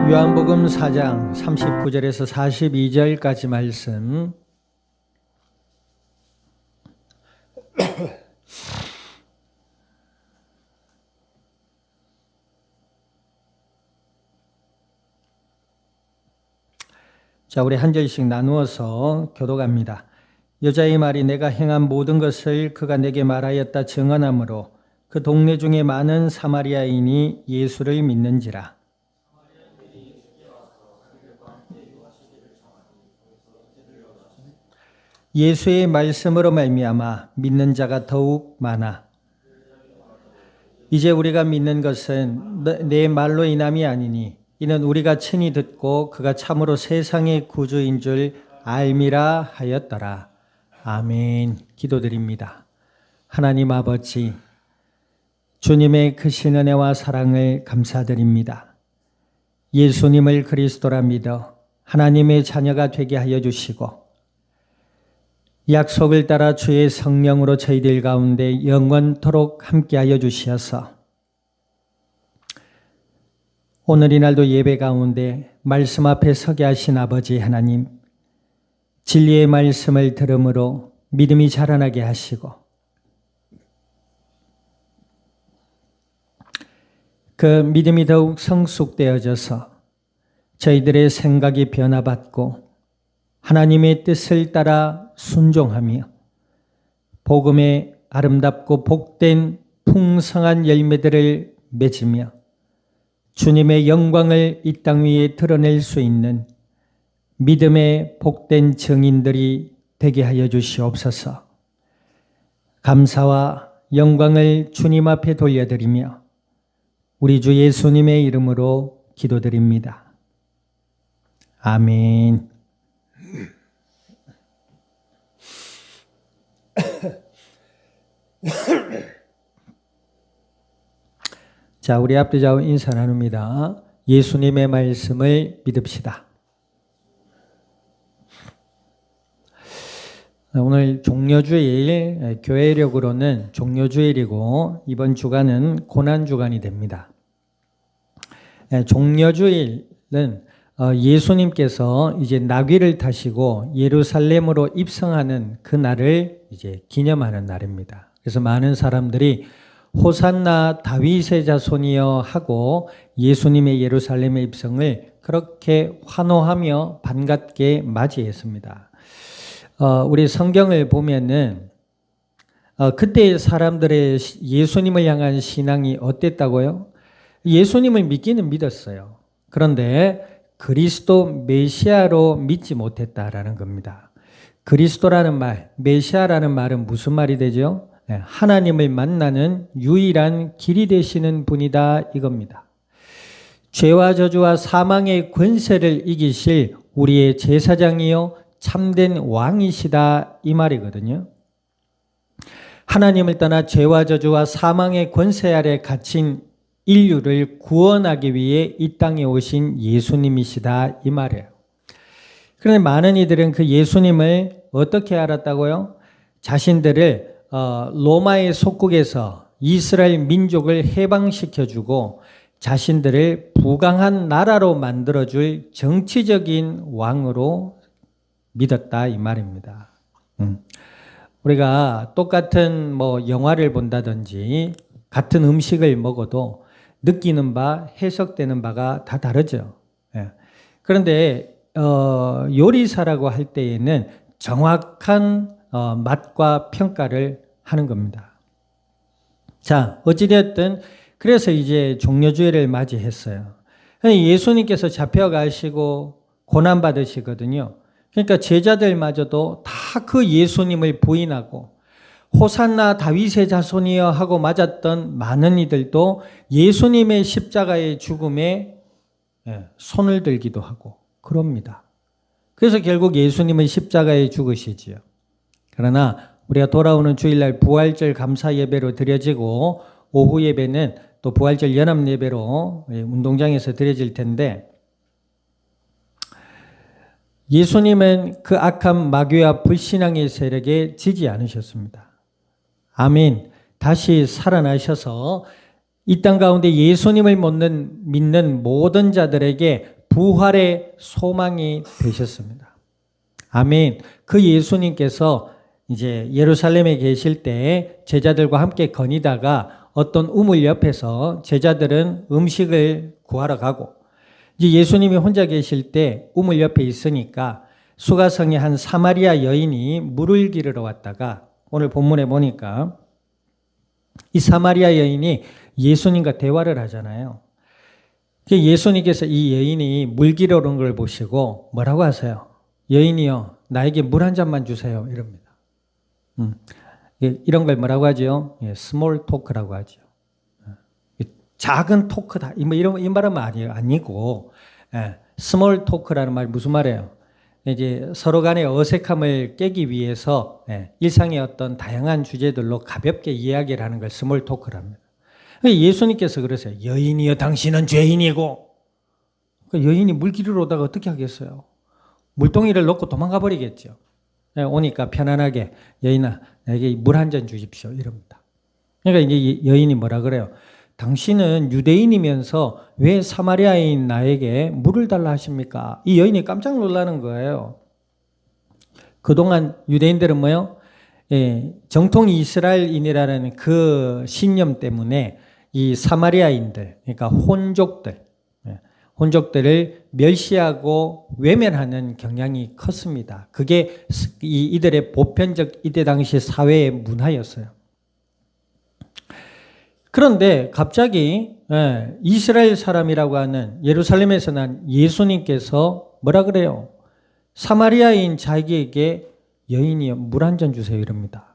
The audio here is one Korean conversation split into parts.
요한복음 4장 39절에서 42절까지 말씀. 자, 우리 한 절씩 나누어서 교독합니다. 여자의 말이 내가 행한 모든 것을 그가 내게 말하였다 증언하므로 그 동네 중에 많은 사마리아인이 예수를 믿는지라. 예수의 말씀으로 말미암아 믿는 자가 더욱 많아. 이제 우리가 믿는 것은 내 말로 인함이 아니니 이는 우리가 친히 듣고 그가 참으로 세상의 구주인 줄 알미라 하였더라. 아멘. 기도드립니다. 하나님 아버지, 주님의 크신 은혜와 사랑을 감사드립니다. 예수님을 그리스도라 믿어 하나님의 자녀가 되게 하여 주시고 약속을 따라 주의 성령으로 저희들 가운데 영원토록 함께하여 주시어서 오늘 이 날도 예배 가운데 말씀 앞에 서게 하신 아버지 하나님, 진리의 말씀을 들음으로 믿음이 자라나게 하시고 그 믿음이 더욱 성숙되어져서 저희들의 생각이 변화받고 하나님의 뜻을 따라 순종하며 복음의 아름답고 복된 풍성한 열매들을 맺으며 주님의 영광을 이 땅 위에 드러낼 수 있는 믿음의 복된 증인들이 되게 하여 주시옵소서. 감사와 영광을 주님 앞에 돌려드리며 우리 주 예수님의 이름으로 기도드립니다. 아멘. 자, 우리 앞에 좌우 인사 나눕니다. 예수님의 말씀을 믿읍시다. 오늘 종려주일, 교회력으로는 종려주일이고 이번 주간은 고난주간이 됩니다. 종려주일은 예수님께서 이제 나귀를 타시고 예루살렘으로 입성하는 그 날을 이제 기념하는 날입니다. 그래서 많은 사람들이 호산나 다윗의 자손이여 하고 예수님의 예루살렘의 입성을 그렇게 환호하며 반갑게 맞이했습니다. 우리 성경을 보면은 그때의 사람들의 예수님을 향한 신앙이 어땠다고요? 예수님을 믿기는 믿었어요. 그런데 그리스도 메시아로 믿지 못했다라는 겁니다. 그리스도라는 말, 메시아라는 말은 무슨 말이 되죠? 하나님을 만나는 유일한 길이 되시는 분이다 이겁니다. 죄와 저주와 사망의 권세를 이기실 우리의 제사장이요 참된 왕이시다 이 말이거든요. 하나님을 떠나 죄와 저주와 사망의 권세 아래 갇힌 인류를 구원하기 위해 이 땅에 오신 예수님이시다 이 말이에요. 그런데 많은 이들은 그 예수님을 어떻게 알았다고요? 자신들을 로마의 속국에서 이스라엘 민족을 해방시켜주고 자신들을 부강한 나라로 만들어줄 정치적인 왕으로 믿었다 이 말입니다. 우리가 똑같은 영화를 본다든지 같은 음식을 먹어도 느끼는 바, 해석되는 바가 다 다르죠. 그런데 요리사라고 할 때에는 정확한 맛과 평가를 하는 겁니다. 자, 어찌되었든 그래서 이제 종려주일을 맞이했어요. 예수님께서 잡혀가시고 고난받으시거든요. 그러니까 제자들마저도 다 그 예수님을 부인하고 호산나 다윗의 자손이여 하고 맞았던 많은 이들도 예수님의 십자가의 죽음에 손을 들기도 하고 그럽니다. 그래서 결국 예수님은 십자가에 죽으시지요. 그러나 우리가 돌아오는 주일날 부활절 감사 예배로 드려지고 오후 예배는 또 부활절 연합 예배로 운동장에서 드려질 텐데 예수님은 그 악한 마귀와 불신앙의 세력에 지지 않으셨습니다. 아멘. 다시 살아나셔서 이 땅 가운데 예수님을 믿는 모든 자들에게 부활의 소망이 되셨습니다. 아멘. 그 예수님께서 이제 예루살렘에 계실 때 제자들과 함께 거니다가 어떤 우물 옆에서 제자들은 음식을 구하러 가고 이제 예수님이 혼자 계실 때 우물 옆에 있으니까 수가성의 한 사마리아 여인이 물을 기르러 왔다가 오늘 본문에 보니까 이 사마리아 여인이 예수님과 대화를 하잖아요. 예수님께서 이 여인이 물 기르러 온 걸 보시고 뭐라고 하세요? 여인이요, 나에게 물 한 잔만 주세요. 이럽니다. 이런 걸 뭐라고 하죠? 스몰 토크라고 하죠. 작은 토크다. 이 말은 아니고, 스몰 토크라는 말이 무슨 말이에요? 이제 서로 간의 어색함을 깨기 위해서 일상의 어떤 다양한 주제들로 가볍게 이야기를 하는 걸 스몰 토크랍니다. 예수님께서 그러세요. 여인이여, 당신은 죄인이고. 여인이 물 기르러 오다가 어떻게 하겠어요? 물동이를 놓고 도망가 버리겠죠. 오니까 편안하게 여인아, 나에게 물 한 잔 주십시오. 이럽니다. 그러니까 이제 여인이 뭐라 그래요? 당신은 유대인이면서 왜 사마리아인 나에게 물을 달라 하십니까? 이 여인이 깜짝 놀라는 거예요. 그동안 유대인들은 뭐요? 정통 이스라엘인이라는 그 신념 때문에 이 사마리아인들, 그러니까 혼족들을 멸시하고 외면하는 경향이 컸습니다. 그게 이들의 보편적 이때 당시 사회의 문화였어요. 그런데 갑자기 이스라엘 사람이라고 하는 예루살렘에서 난 예수님께서 뭐라 그래요? 사마리아인 자기에게 여인이여, 물 한 잔 주세요. 이럽니다.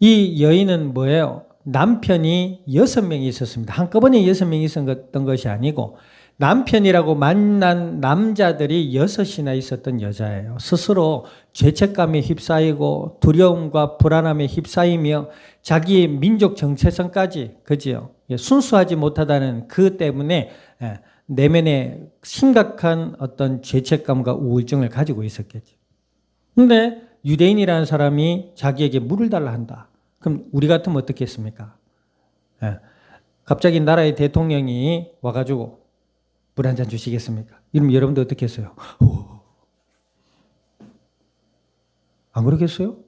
이 여인은 뭐예요? 남편이 6명이 있었습니다. 한꺼번에 6명이 있었던 것이 아니고 남편이라고 만난 남자들이 6이나 있었던 여자예요. 스스로 죄책감에 휩싸이고 두려움과 불안함에 휩싸이며 자기의 민족 정체성까지, 그지요? 순수하지 못하다는 그 때문에 내면에 심각한 어떤 죄책감과 우울증을 가지고 있었겠죠. 근데 유대인이라는 사람이 자기에게 물을 달라 한다. 그럼 우리 같으면 어떻게 했습니까? 갑자기 나라의 대통령이 와가지고 물 한 잔 주시겠습니까? 이러면 여러분들 어떻게 했어요? 안 그러겠어요?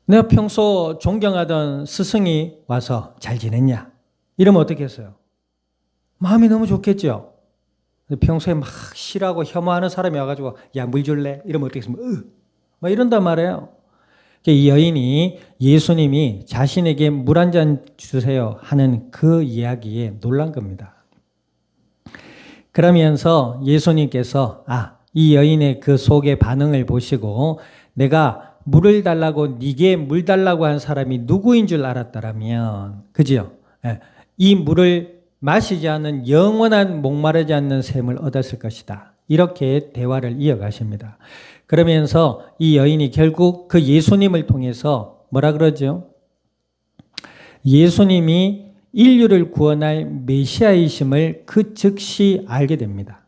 내가 평소 존경하던 스승이 와서 잘 지냈냐? 이러면 어떻게 했어요? 마음이 너무 좋겠죠? 평소에 막 싫어하고 혐오하는 사람이 와가지고 야, 물 줄래? 이러면 어떻게 했습니까? 막 이런단 말이에요. 이 여인이 예수님이 자신에게 물 한 잔 주세요 하는 그 이야기에 놀란 겁니다. 그러면서 예수님께서 이 여인의 그 속의 반응을 보시고 내가 물을 달라고 네게 물 달라고 한 사람이 누구인 줄 알았다라면, 그지요? 이 물을 마시지 않는 영원한 목마르지 않는 샘을 얻었을 것이다. 이렇게 대화를 이어가십니다. 그러면서 이 여인이 결국 그 예수님을 통해서 뭐라 그러죠? 예수님이 인류를 구원할 메시아이심을 그 즉시 알게 됩니다.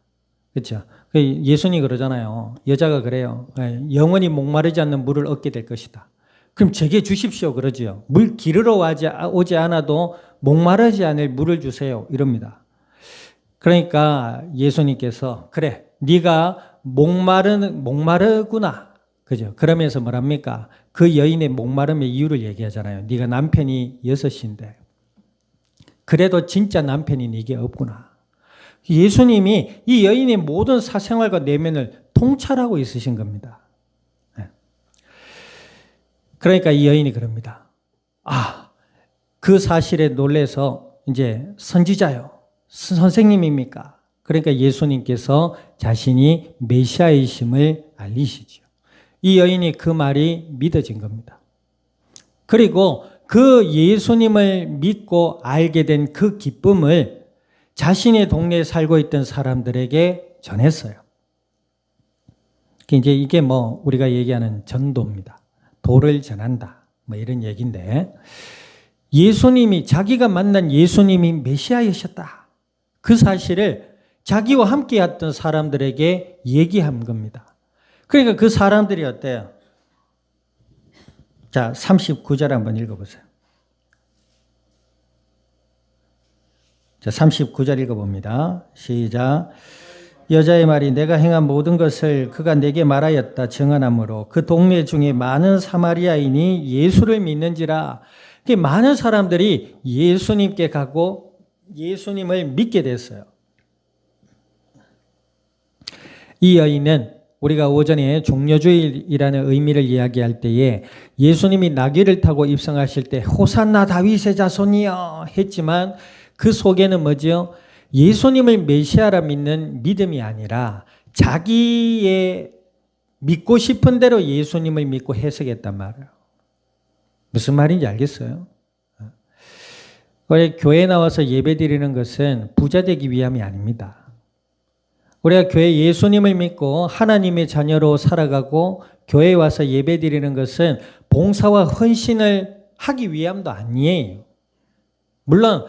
그렇죠? 예수님이 그러잖아요. 여자가 그래요. 영원히 목마르지 않는 물을 얻게 될 것이다. 그럼 제게 주십시오. 그러지요. 물 기르러 오지 않아도 목마르지 않을 물을 주세요. 이럽니다. 그러니까 예수님께서 그래, 네가 목마르구나. 그죠? 그러면서 뭐랍니까? 그 여인의 목마름의 이유를 얘기하잖아요. 네가 남편이 6인데 그래도 진짜 남편이 네게 없구나. 예수님이 이 여인의 모든 사생활과 내면을 통찰하고 있으신 겁니다. 그러니까 이 여인이 그럽니다. 그 사실에 놀라서 이제 선지자요, 선생님입니까? 그러니까 예수님께서 자신이 메시아이심을 알리시죠. 이 여인이 그 말이 믿어진 겁니다. 그리고 그 예수님을 믿고 알게 된 그 기쁨을 자신의 동네에 살고 있던 사람들에게 전했어요. 이제 이게 우리가 얘기하는 전도입니다. 도를 전한다. 이런 얘기인데, 예수님이, 자기가 만난 예수님이 메시아이셨다. 그 사실을 자기와 함께 했던 사람들에게 얘기한 겁니다. 그러니까 그 사람들이 어때요? 자, 39절 한번 읽어보세요. 자, 39절 읽어봅니다. 시작. 여자의 말이 내가 행한 모든 것을 그가 내게 말하였다 정언하므로 그 동네 중에 많은 사마리아인이 예수를 믿는지라. 많은 사람들이 예수님께 가고 예수님을 믿게 됐어요. 이 여인은 우리가 오전에 종려주일이라는 의미를 이야기할 때에 예수님이 나귀를 타고 입성하실 때 호산나 다윗의 자손이여 했지만 그 속에는 뭐죠? 예수님을 메시아라 믿는 믿음이 아니라 자기의 믿고 싶은 대로 예수님을 믿고 해석했단 말이에요. 무슨 말인지 알겠어요? 우리 교회에 나와서 예배 드리는 것은 부자 되기 위함이 아닙니다. 우리가 교회 예수님을 믿고 하나님의 자녀로 살아가고 교회에 와서 예배 드리는 것은 봉사와 헌신을 하기 위함도 아니에요. 물론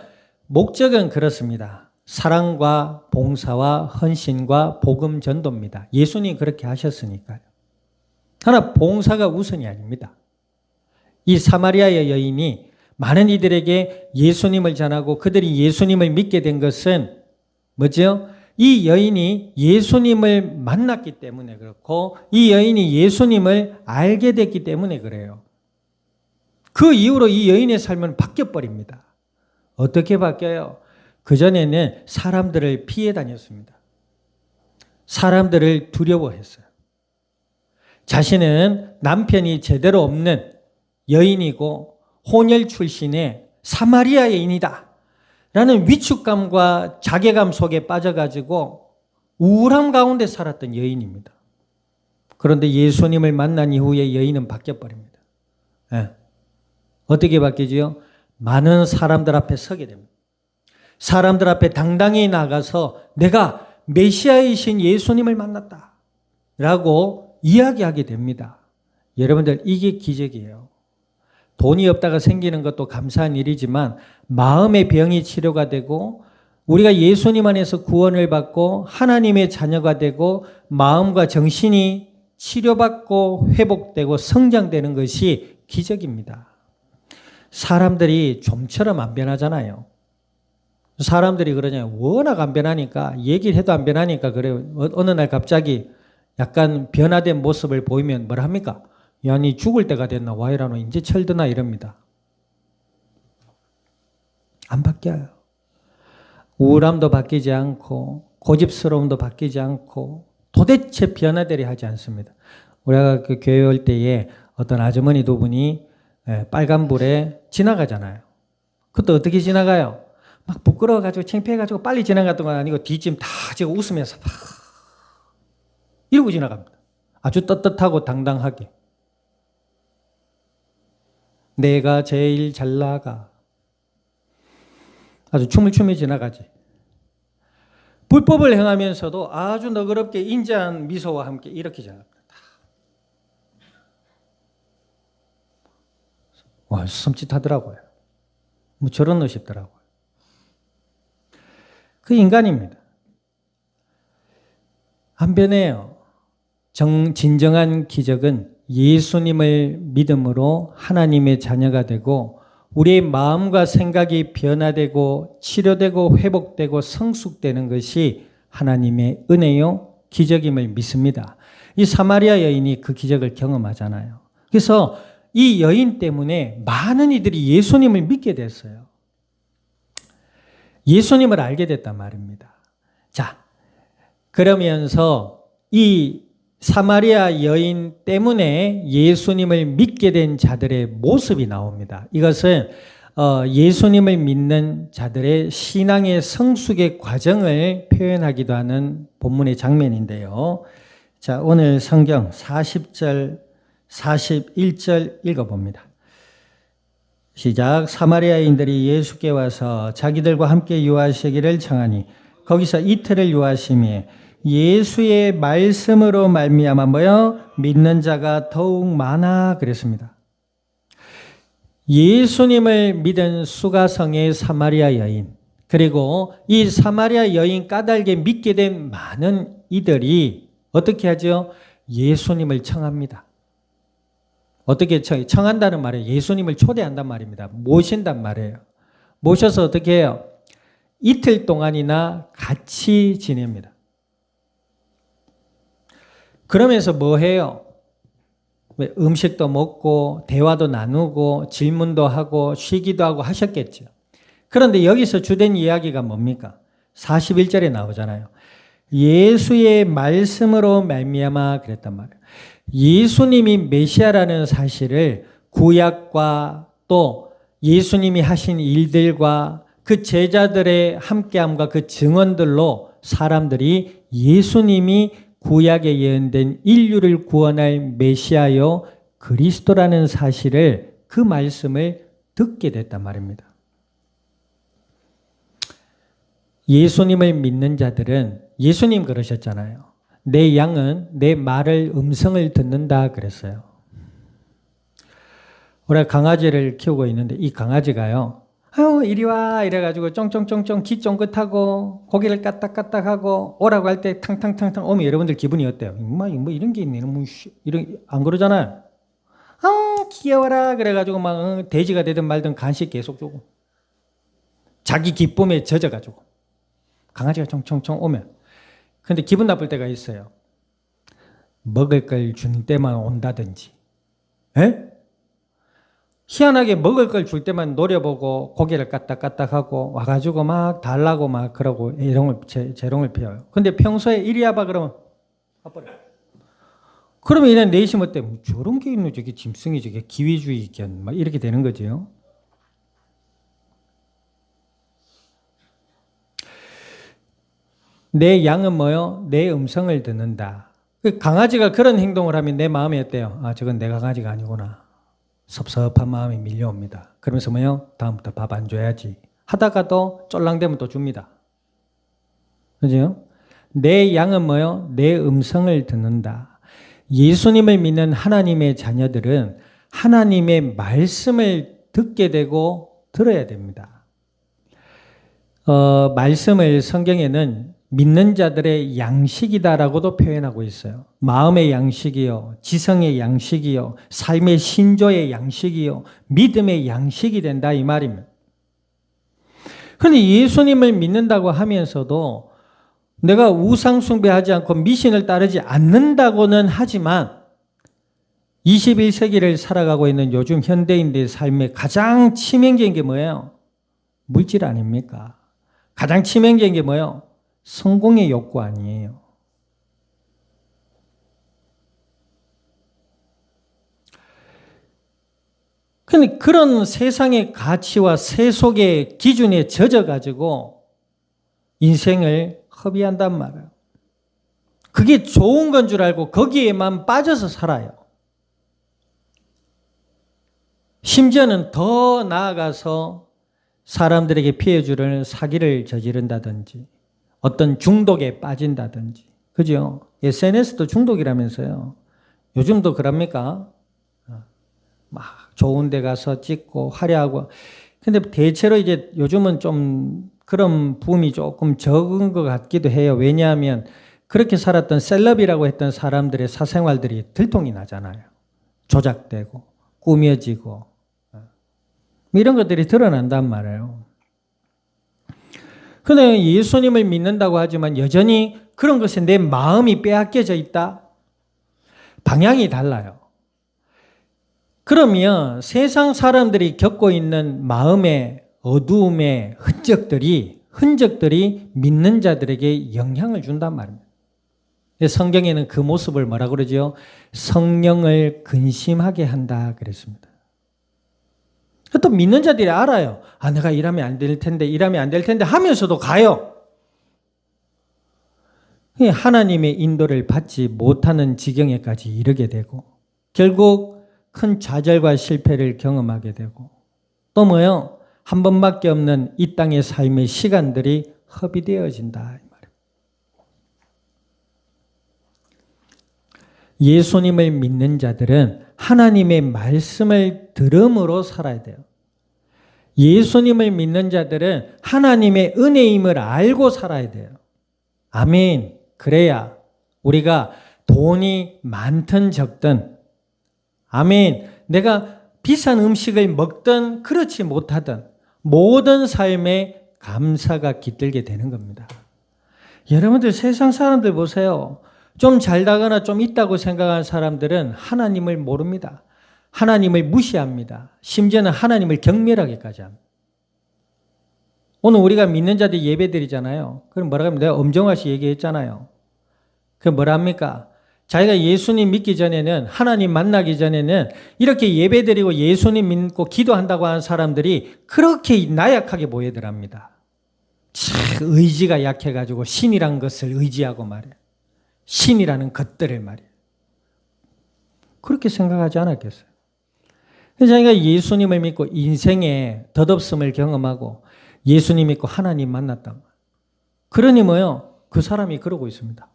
목적은 그렇습니다. 사랑과 봉사와 헌신과 복음 전도입니다. 예수님 그렇게 하셨으니까요. 하나 봉사가 우선이 아닙니다. 이 사마리아의 여인이 많은 이들에게 예수님을 전하고 그들이 예수님을 믿게 된 것은 뭐죠? 이 여인이 예수님을 만났기 때문에 그렇고 이 여인이 예수님을 알게 됐기 때문에 그래요. 그 이후로 이 여인의 삶은 바뀌어버립니다. 어떻게 바뀌어요? 그전에는 사람들을 피해 다녔습니다. 사람들을 두려워했어요. 자신은 남편이 제대로 없는 여인이고 혼혈 출신의 사마리아 여인이다 라는 위축감과 자괴감 속에 빠져가지고 우울함 가운데 살았던 여인입니다. 그런데 예수님을 만난 이후에 여인은 바뀌어버립니다. 어떻게 바뀌지요? 많은 사람들 앞에 서게 됩니다. 사람들 앞에 당당히 나가서 내가 메시아이신 예수님을 만났다 라고 이야기하게 됩니다. 여러분들 이게 기적이에요. 돈이 없다가 생기는 것도 감사한 일이지만 마음의 병이 치료가 되고 우리가 예수님 안에서 구원을 받고 하나님의 자녀가 되고 마음과 정신이 치료받고 회복되고 성장되는 것이 기적입니다. 사람들이 좀처럼 안 변하잖아요. 사람들이 그러냐 워낙 안 변하니까 얘기를 해도 안 변하니까 그래요. 어느 날 갑자기 약간 변화된 모습을 보이면 뭐라 합니까? 야, 니 죽을 때가 됐나? 와이라노 이제 철드나 이럽니다. 안 바뀌어요. 우울함도 바뀌지 않고 고집스러움도 바뀌지 않고 도대체 변화들이 하지 않습니다. 우리가 그 교회 올 때에 어떤 아주머니 두 분이 빨간불에 지나가잖아요. 그것도 어떻게 지나가요? 막 부끄러워가지고 창피해가지고 빨리 지나갔던 건 아니고 뒷짐 다 지고 웃으면서 막 이러고 지나갑니다. 아주 떳떳하고 당당하게. 내가 제일 잘 나가. 아주 춤을 추며 지나가지. 불법을 행하면서도 아주 너그럽게 인자한 미소와 함께 이렇게 지나갑니다. 와, 섬찟하더라고요. 뭐 저런 놈 싶더라고요. 그 인간입니다. 안 변해요. 진정한 기적은 예수님을 믿음으로 하나님의 자녀가 되고 우리의 마음과 생각이 변화되고 치료되고 회복되고 성숙되는 것이 하나님의 은혜요 기적임을 믿습니다. 이 사마리아 여인이 그 기적을 경험하잖아요. 그래서 이 여인 때문에 많은 이들이 예수님을 믿게 됐어요. 예수님을 알게 됐단 말입니다. 자, 그러면서 이 사마리아 여인 때문에 예수님을 믿게 된 자들의 모습이 나옵니다. 이것은 예수님을 믿는 자들의 신앙의 성숙의 과정을 표현하기도 하는 본문의 장면인데요. 자, 오늘 성경 40절, 41절 읽어봅니다. 시작. 사마리아인들이 예수께 와서 자기들과 함께 유하시기를 청하니 거기서 이틀을 유하심에 예수의 말씀으로 말미암아 뭐요? 믿는 자가 더욱 많아 그랬습니다. 예수님을 믿은 수가성의 사마리아 여인 그리고 이 사마리아 여인 까닭에 믿게 된 많은 이들이 어떻게 하죠? 예수님을 청합니다. 어떻게 청한다는 말이에요? 예수님을 초대한단 말입니다. 모신단 말이에요. 모셔서 어떻게 해요? 이틀 동안이나 같이 지냅니다. 그러면서 뭐 해요? 음식도 먹고 대화도 나누고 질문도 하고 쉬기도 하고 하셨겠죠. 그런데 여기서 주된 이야기가 뭡니까? 41절에 나오잖아요. 예수의 말씀으로 말미암아 그랬단 말이에요. 예수님이 메시아라는 사실을 구약과 또 예수님이 하신 일들과 그 제자들의 함께함과 그 증언들로 사람들이 예수님이 구약에 예언된 인류를 구원할 메시아요 그리스도라는 사실을 그 말씀을 듣게 됐단 말입니다. 예수님을 믿는 자들은 예수님 그러셨잖아요. 내 양은 내 말을 음성을 듣는다 그랬어요. 우리가 강아지를 키우고 있는데 이 강아지가요. 이리 와 이래가지고 쫑쫑쫑쫑 귀 쫑긋하고 고개를 까딱까딱하고 오라고 할 때 탕탕탕탕 오면 여러분들 기분이 어때요? 뭐 이런 게 있네. 이런 안 그러잖아요. 귀여워라 그래가지고 막 돼지가 되든 말든 간식 계속 주고 자기 기쁨에 젖어가지고 강아지가 총총총 오면 근데 기분 나쁠 때가 있어요. 먹을 걸 준 때만 온다든지 에? 희한하게 먹을 걸 줄 때만 노려보고 고개를 까딱까딱하고 와가지고 막 달라고 막 그러고 재롱을 피워요. 근데 평소에 이리 와봐 그러면 가버려. 그러면 이런 내심 어때? 저런 게 있는 저게 짐승이 저게 기회주의 견 막 이렇게 되는 거죠. 내 양은 뭐요? 내 음성을 듣는다. 강아지가 그런 행동을 하면 내 마음이 어때요? 저건 내 강아지가 아니구나. 섭섭한 마음이 밀려옵니다. 그러면서 뭐요? 다음부터 밥 안 줘야지. 하다가도 쫄랑대면 또 줍니다. 그죠? 내 양은 뭐요? 내 음성을 듣는다. 예수님을 믿는 하나님의 자녀들은 하나님의 말씀을 듣게 되고 들어야 됩니다. 말씀을 성경에는 믿는 자들의 양식이다라고도 표현하고 있어요. 마음의 양식이요, 지성의 양식이요, 삶의 신조의 양식이요, 믿음의 양식이 된다 이 말입니다. 그런데 예수님을 믿는다고 하면서도 내가 우상 숭배하지 않고 미신을 따르지 않는다고는 하지만 21세기를 살아가고 있는 요즘 현대인들의 삶의 가장 치명적인 게 뭐예요? 물질 아닙니까? 가장 치명적인 게 뭐예요? 성공의 욕구 아니에요. 근데 그런 세상의 가치와 세속의 기준에 젖어가지고 인생을 허비한단 말이에요. 그게 좋은 건 줄 알고 거기에만 빠져서 살아요. 심지어는 더 나아가서 사람들에게 피해 주려는 사기를 저지른다든지 어떤 중독에 빠진다든지. 그죠? SNS도 중독이라면서요. 요즘도 그럽니까? 막 좋은 데 가서 찍고 화려하고. 근데 대체로 이제 요즘은 좀 그런 붐이 조금 적은 것 같기도 해요. 왜냐하면 그렇게 살았던 셀럽이라고 했던 사람들의 사생활들이 들통이 나잖아요. 조작되고 꾸며지고 이런 것들이 드러난단 말이에요. 그런데 예수님을 믿는다고 하지만 여전히 그런 것에 내 마음이 빼앗겨져 있다? 방향이 달라요. 그러면 세상 사람들이 겪고 있는 마음의 어두움의 흔적들이 믿는 자들에게 영향을 준단 말입니다. 성경에는 그 모습을 뭐라 그러죠? 성령을 근심하게 한다 그랬습니다. 또 믿는 자들이 알아요. 내가 이러면 안 될 텐데 하면서도 가요. 하나님의 인도를 받지 못하는 지경에까지 이르게 되고 결국 큰 좌절과 실패를 경험하게 되고 또 뭐요? 한 번밖에 없는 이 땅의 삶의 시간들이 허비되어진다 이 말이에요. 예수님을 믿는 자들은 하나님의 말씀을 들음으로 살아야 돼요. 예수님을 믿는 자들은 하나님의 은혜임을 알고 살아야 돼요. 아멘. 그래야 우리가 돈이 많든 적든 아멘. 내가 비싼 음식을 먹든 그렇지 못하든 모든 삶에 감사가 깃들게 되는 겁니다. 여러분들 세상 사람들 보세요. 좀 잘나거나 좀 있다고 생각하는 사람들은 하나님을 모릅니다. 하나님을 무시합니다. 심지어는 하나님을 경멸하기까지 합니다. 오늘 우리가 믿는 자들 예배드리잖아요. 그럼 뭐라고 합니까? 내가 엄정화 씨 얘기했잖아요. 그 뭐라 합니까? 자기가 예수님 믿기 전에는, 하나님 만나기 전에는 이렇게 예배드리고 예수님 믿고 기도한다고 하는 사람들이 그렇게 나약하게 보이더랍니다. 의지가 약해가지고 신이란 것을 의지하고 말이에요. 신이라는 것들을 말이에요. 그렇게 생각하지 않았겠어요? 그래서 자기가 예수님을 믿고 인생의 덧없음을 경험하고 예수님 믿고 하나님 만났단 말이에요. 그러니 뭐요? 그 사람이 그러고 있습니다.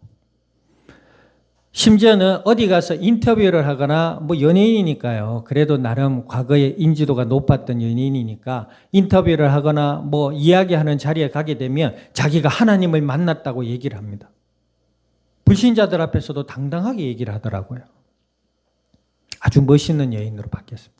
심지어는 어디 가서 인터뷰를 하거나 뭐 연예인이니까요. 그래도 나름 과거에 인지도가 높았던 연예인이니까 인터뷰를 하거나 뭐 이야기하는 자리에 가게 되면 자기가 하나님을 만났다고 얘기를 합니다. 불신자들 앞에서도 당당하게 얘기를 하더라고요. 아주 멋있는 여인으로 바뀌었습니다.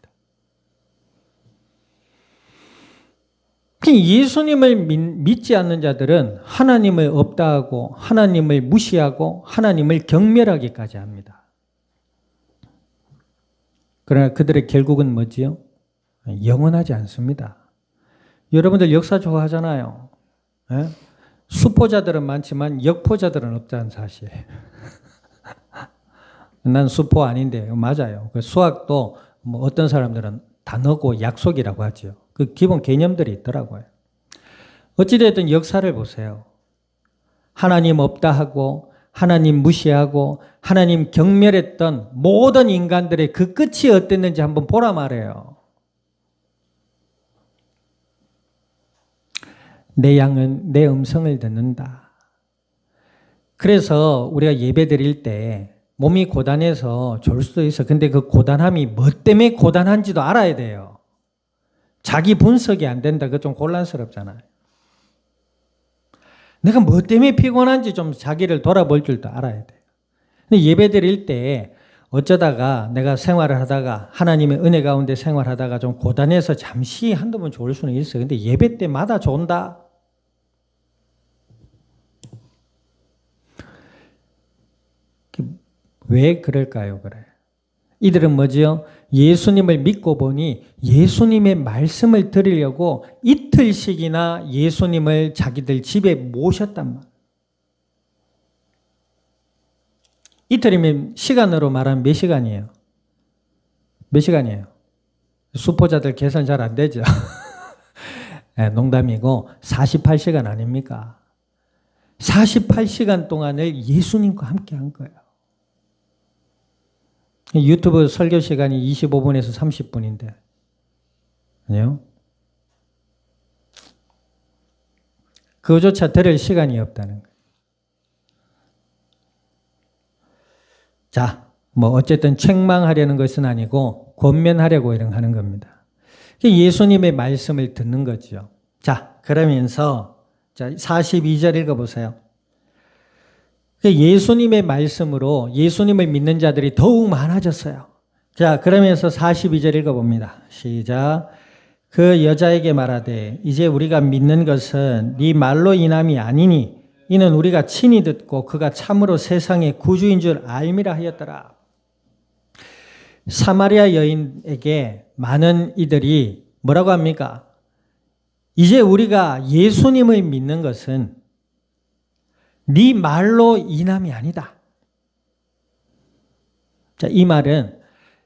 예수님을 믿지 않는 자들은 하나님을 없다 하고 하나님을 무시하고 하나님을 경멸하기까지 합니다. 그러나 그들의 결국은 뭐지요? 영원하지 않습니다. 여러분들 역사 좋아하잖아요. 예? 수포자들은 많지만 역포자들은 없다는 사실. 난 수포 아닌데 맞아요. 그 수학도 뭐 어떤 사람들은 단어고 약속이라고 하죠. 그 기본 개념들이 있더라고요. 어찌됐든 역사를 보세요. 하나님 없다 하고 하나님 무시하고 하나님 경멸했던 모든 인간들의 그 끝이 어땠는지 한번 보라 말해요. 내 양은 내 음성을 듣는다. 그래서 우리가 예배 드릴 때 몸이 고단해서 졸 수도 있어. 근데 그 고단함이 뭐 때문에 고단한지도 알아야 돼요. 자기 분석이 안 된다. 그거 좀 곤란스럽잖아요. 내가 뭐 때문에 피곤한지 좀 자기를 돌아볼 줄도 알아야 돼요. 근데 예배 드릴 때 어쩌다가 내가 생활을 하다가 하나님의 은혜 가운데 생활하다가 좀 고단해서 잠시 한두 번 졸 수는 있어요. 근데 예배 때마다 존다? 왜 그럴까요? 그래. 이들은 뭐지요? 예수님을 믿고 보니 예수님의 말씀을 들으려고 이틀씩이나 예수님을 자기들 집에 모셨단 말이에요. 이틀이면 시간으로 말하면 몇 시간이에요? 몇 시간이에요? 수포자들 계산 잘 안 되죠? 네, 농담이고 48시간 아닙니까? 48시간 동안을 예수님과 함께 한 거예요. 유튜브 설교 시간이 25분에서 30분인데 아니요? 그거조차 들을 시간이 없다는 거예요. 자, 뭐 어쨌든 책망하려는 것은 아니고 권면하려고 이런 하는 겁니다. 예수님의 말씀을 듣는 거죠. 자, 그러면서 자 42절 읽어보세요. 예수님의 말씀으로 예수님을 믿는 자들이 더욱 많아졌어요. 자, 그러면서 42절 읽어봅니다. 시작. 그 여자에게 말하되 이제 우리가 믿는 것은 네 말로 인함이 아니니 이는 우리가 친히 듣고 그가 참으로 세상의 구주인 줄 알미라 하였더라. 사마리아 여인에게 많은 이들이 뭐라고 합니까? 이제 우리가 예수님을 믿는 것은 네 말로 인함이 아니다. 자, 이 말은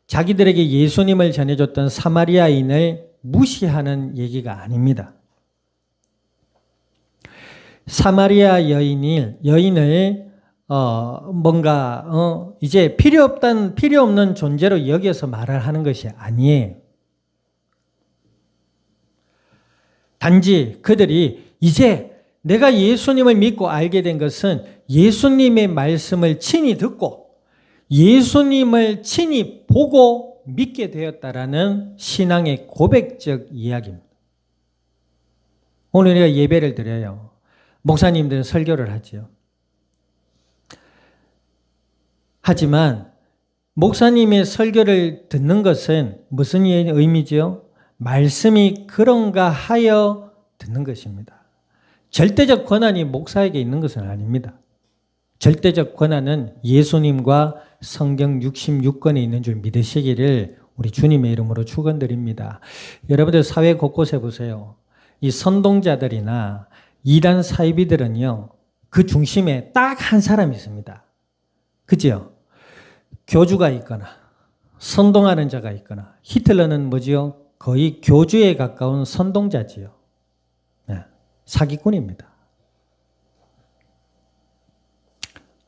자기들에게 예수님을 전해줬던 사마리아인을 무시하는 얘기가 아닙니다. 사마리아 여인을 뭔가 이제 필요 없는 존재로 여겨서 말을 하는 것이 아니에요. 단지 그들이 이제 내가 예수님을 믿고 알게 된 것은 예수님의 말씀을 친히 듣고 예수님을 친히 보고 믿게 되었다라는 신앙의 고백적 이야기입니다. 오늘 우리가 예배를 드려요. 목사님들은 설교를 하죠. 하지만 목사님의 설교를 듣는 것은 무슨 의미죠? 말씀이 그런가 하여 듣는 것입니다. 절대적 권한이 목사에게 있는 것은 아닙니다. 절대적 권한은 예수님과 성경 66권에 있는 줄 믿으시기를 우리 주님의 이름으로 축원드립니다. 여러분들 사회 곳곳에 보세요. 이 선동자들이나 이단 사이비들은요, 그 중심에 딱 한 사람이 있습니다. 그죠? 교주가 있거나 선동하는 자가 있거나. 히틀러는 뭐지요? 거의 교주에 가까운 선동자지요. 네, 사기꾼입니다.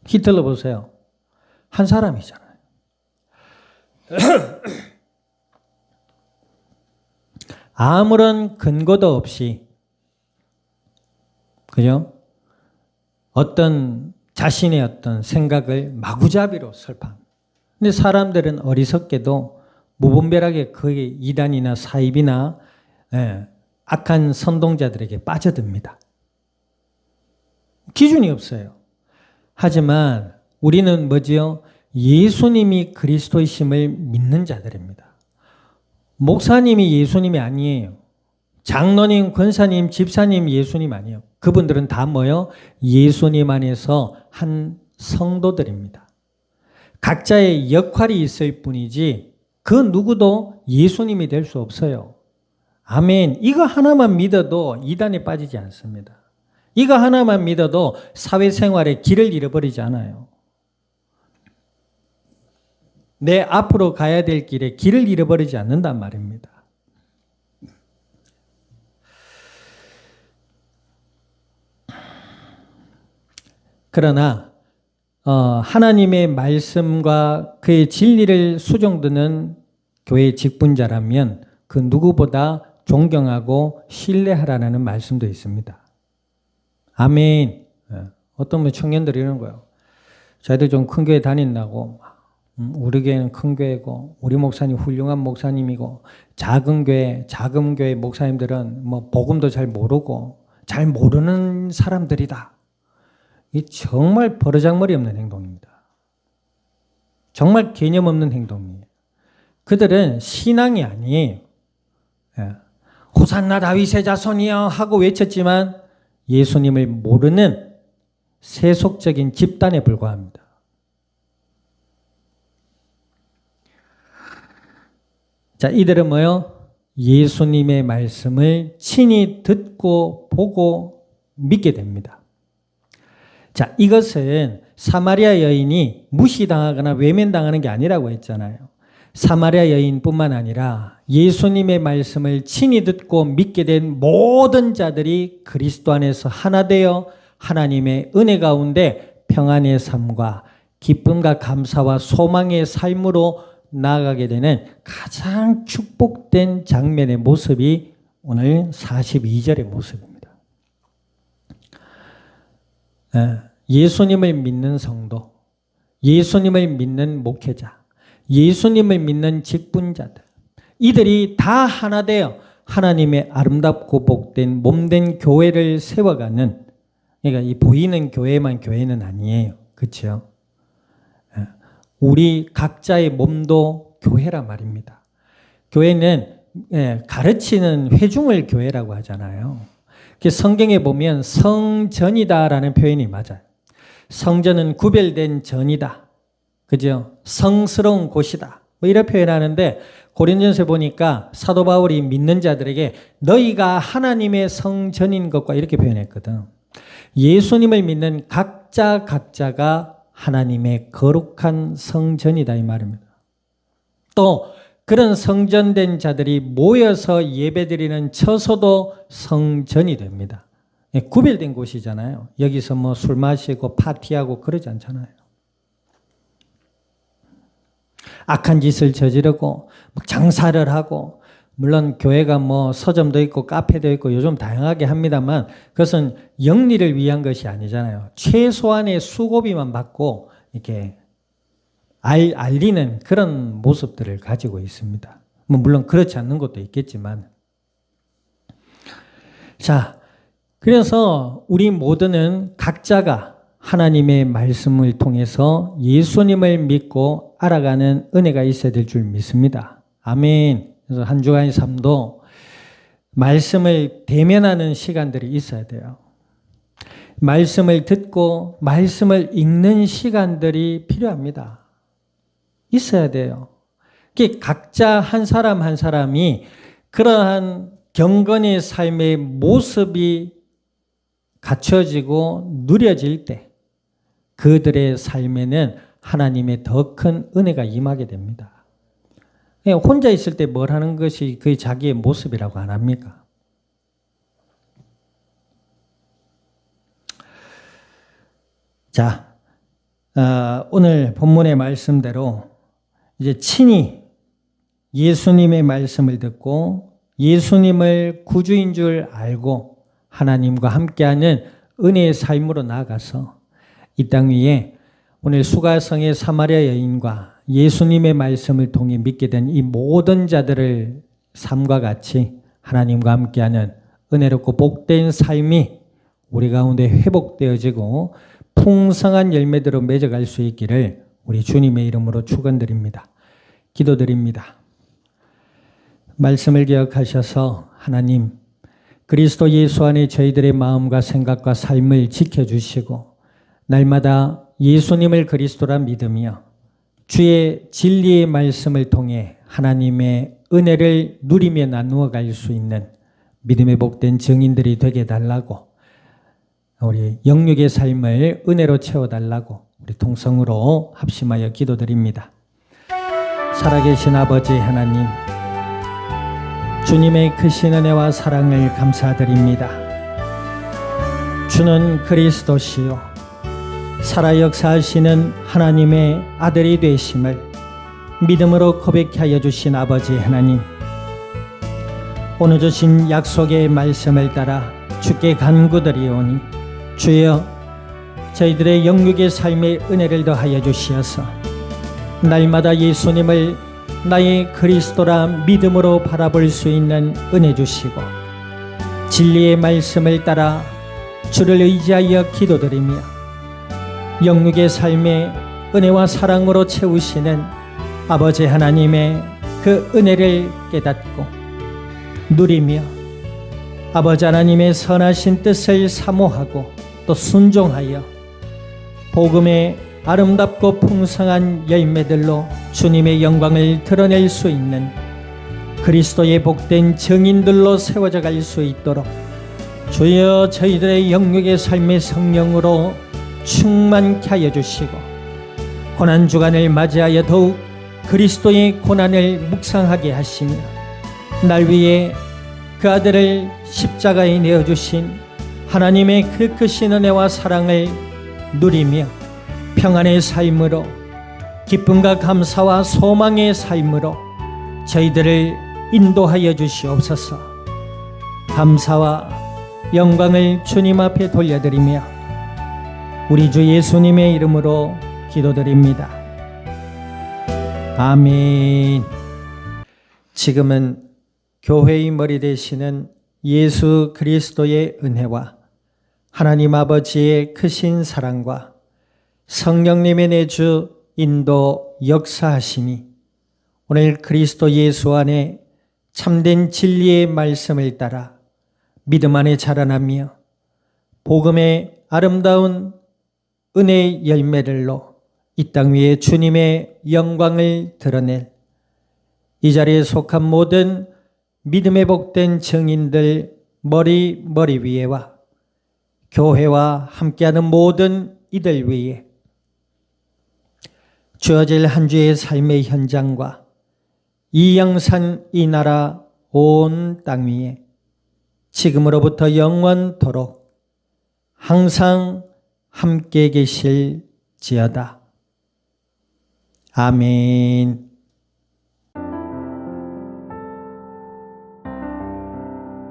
히틀러 보세요. 한 사람이잖아요. 아무런 근거도 없이, 그죠? 어떤 자신의 어떤 생각을 마구잡이로 설파합니다. 근데 사람들은 어리석게도 무분별하게 거기 이단이나 사입이나 악한 선동자들에게 빠져듭니다. 기준이 없어요. 하지만 우리는 뭐지요? 예수님이 그리스도이심을 믿는 자들입니다. 목사님이 예수님이 아니에요. 장로님, 권사님, 집사님 예수님 아니에요. 그분들은 다 뭐요? 예수님 안에서 한 성도들입니다. 각자의 역할이 있을 뿐이지 그 누구도 예수님이 될 수 없어요. 아멘. 이거 하나만 믿어도 이단에 빠지지 않습니다. 이거 하나만 믿어도 사회생활에 길을 잃어버리지 않아요. 내 앞으로 가야 될 길에 길을 잃어버리지 않는단 말입니다. 그러나 하나님의 말씀과 그의 진리를 수종드는 교회 직분자라면 그 누구보다 존경하고 신뢰하라는 말씀도 있습니다. 아멘. 어떤 분 청년들이 이러는 거예요. 저희들 좀 큰 교회 다닌다고. 우리 교회는 큰 교회고 우리 목사님 훌륭한 목사님이고 작은 교회 목사님들은 뭐 복음도 잘 모르고 잘 모르는 사람들이다. 이 정말 버르장머리 없는 행동입니다. 정말 개념 없는 행동이에요. 그들은 신앙이 아니에요. 호산나 다윗의 자손이여 하고 외쳤지만 예수님을 모르는 세속적인 집단에 불과합니다. 자, 이들은 뭐요? 예수님의 말씀을 친히 듣고 보고 믿게 됩니다. 자, 이것은 사마리아 여인이 무시당하거나 외면당하는 게 아니라고 했잖아요. 사마리아 여인뿐만 아니라 예수님의 말씀을 친히 듣고 믿게 된 모든 자들이 그리스도 안에서 하나 되어 하나님의 은혜 가운데 평안의 삶과 기쁨과 감사와 소망의 삶으로 나아가게 되는 가장 축복된 장면의 모습이 오늘 42절의 모습입니다. 예수님을 믿는 성도, 예수님을 믿는 목회자, 예수님을 믿는 직분자들, 이들이 다 하나 되어 하나님의 아름답고 복된 몸된 교회를 세워가는, 그러니까 이 보이는 교회만 교회는 아니에요. 그렇죠? 우리 각자의 몸도 교회란 말입니다. 교회는 가르치는 회중을 교회라고 하잖아요. 성경에 보면 성전이다라는 표현이 맞아요. 성전은 구별된 전이다. 그죠? 성스러운 곳이다. 뭐 이런 표현하는데 고린도전서 보니까 사도 바울이 믿는 자들에게 너희가 하나님의 성전인 것과 이렇게 표현했거든. 예수님을 믿는 각자가 하나님의 거룩한 성전이다 이 말입니다. 또 그런 성전된 자들이 모여서 예배드리는 처소도 성전이 됩니다. 구별된 곳이잖아요. 여기서 뭐 술 마시고 파티하고 그러지 않잖아요. 악한 짓을 저지르고 장사를 하고, 물론 교회가 뭐 서점도 있고 카페도 있고 요즘 다양하게 합니다만 그것은 영리를 위한 것이 아니잖아요. 최소한의 수고비만 받고 이렇게 알리는 그런 모습들을 가지고 있습니다. 뭐 물론 그렇지 않는 것도 있겠지만. 자, 그래서 우리 모두는 각자가 하나님의 말씀을 통해서 예수님을 믿고 알아가는 은혜가 있어야 될 줄 믿습니다. 아멘. 그래서 한 주간의 삶도 말씀을 대면하는 시간들이 있어야 돼요. 말씀을 듣고 말씀을 읽는 시간들이 필요합니다. 있어야 돼요. 각자 한 사람 한 사람이 그러한 경건의 삶의 모습이 갖춰지고 누려질 때 그들의 삶에는 하나님의 더 큰 은혜가 임하게 됩니다. 혼자 있을 때 뭘 하는 것이 그 자기의 모습이라고 안 합니까? 자, 오늘 본문의 말씀대로 이제 친히 예수님의 말씀을 듣고 예수님을 구주인 줄 알고 하나님과 함께하는 은혜의 삶으로 나아가서 이 땅 위에 오늘 수가성의 사마리아 여인과 예수님의 말씀을 통해 믿게 된 이 모든 자들을 삶과 같이 하나님과 함께하는 은혜롭고 복된 삶이 우리 가운데 회복되어지고 풍성한 열매대로 맺어갈 수 있기를 우리 주님의 이름으로 축원드립니다. 기도드립니다. 말씀을 기억하셔서 하나님 그리스도 예수 안에 저희들의 마음과 생각과 삶을 지켜주시고 날마다 예수님을 그리스도라 믿으며 주의 진리의 말씀을 통해 하나님의 은혜를 누리며 나누어 갈 수 있는 믿음의 복된 증인들이 되게 해달라고 우리 영육의 삶을 은혜로 채워달라고 우리 통성으로 합심하여 기도드립니다. 살아계신 아버지 하나님, 주님의 크신 은혜와 사랑을 감사드립니다. 주는 그리스도시요 살아 역사하시는 하나님의 아들이 되심을 믿음으로 고백케 하여 주신 아버지 하나님, 오늘 주신 약속의 말씀을 따라 주께 간구드리오니 주여 저희들의 영육의 삶의 은혜를 더하여 주시어서 날마다 예수님을 나의 그리스도라 믿음으로 바라볼 수 있는 은혜 주시고 진리의 말씀을 따라 주를 의지하여 기도드리며 영육의 삶의 은혜와 사랑으로 채우시는 아버지 하나님의 그 은혜를 깨닫고 누리며 아버지 하나님의 선하신 뜻을 사모하고 또 순종하여 복음의 아름답고 풍성한 열매들로 주님의 영광을 드러낼 수 있는 그리스도의 복된 증인들로 세워져 갈 수 있도록 주여 저희들의 영육의 삶의 성령으로 충만케 하여 주시고 고난주간을 맞이하여 더욱 그리스도의 고난을 묵상하게 하시며 날 위해 그 아들을 십자가에 내어주신 하나님의 그 크신 은혜와 사랑을 누리며 평안의 삶으로 기쁨과 감사와 소망의 삶으로 저희들을 인도하여 주시옵소서. 감사와 영광을 주님 앞에 돌려드리며 우리 주 예수님의 이름으로 기도드립니다. 아멘. 지금은 교회의 머리 되시는 예수 그리스도의 은혜와 하나님 아버지의 크신 사랑과 성령님의 내주 인도 역사하심이 오늘 그리스도 예수 안에 참된 진리의 말씀을 따라 믿음 안에 자라나며 복음의 아름다운 은혜의 열매들로 이 땅 위에 주님의 영광을 드러낼 이 자리에 속한 모든 믿음의 복된 증인들 머리 위에와 교회와 함께하는 모든 이들 위에 주어질 한 주의 삶의 현장과 이 영산 이 나라 온 땅 위에 지금으로부터 영원토록 항상 함께 계실지어다. 아멘.